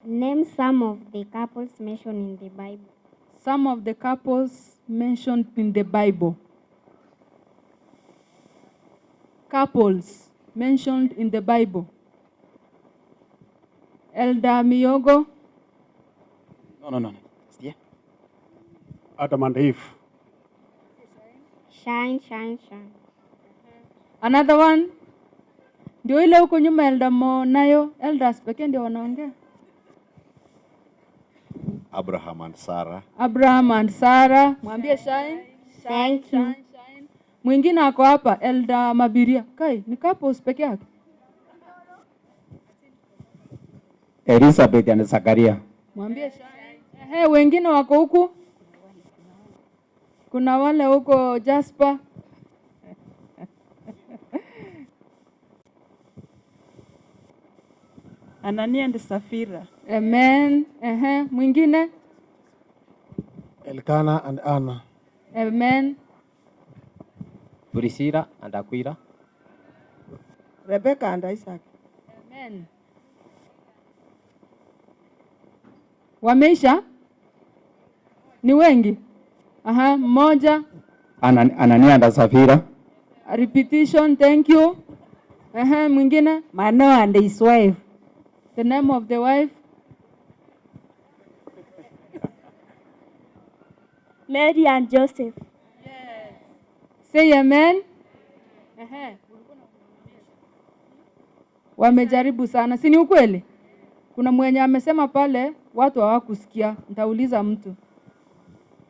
Name some of the couples mentioned in the Bible. Some of the couples mentioned in the Bible. Couples mentioned in the Bible. Elder Miyogo. No. Yeah. Adam and Eve. Shine. Another one. Ndio ile huko nyuma Elder Mo nayo elders pekee ndio wanaongea. Abraham and Sarah. Abraham and Sarah. Mwambie shine. Thank you. Mwingine ako hapa Elder Mabiria. Kai, ni couples pekee yake. Elizabeth and Zakaria. Mwambie shine. Wengine wako huku. Kuna wale huko Jasper. Anania and Safira. Amen. Mwingine? Elkanah and Anna. Amen. Priscilla and Aquila. Rebecca and Isaac. Amen. Wameisha? Ni wengi? Mmoja. Anania and Safira. A repetition, thank you. Mwingine? Manoah and his wife. The name of the wife? Mary and Joseph. Yes. Say amen. Wamejaribu sana. Si ni ukweli? Kuna mwenye amesema pale watu hawakusikia. Nitauliza mtu.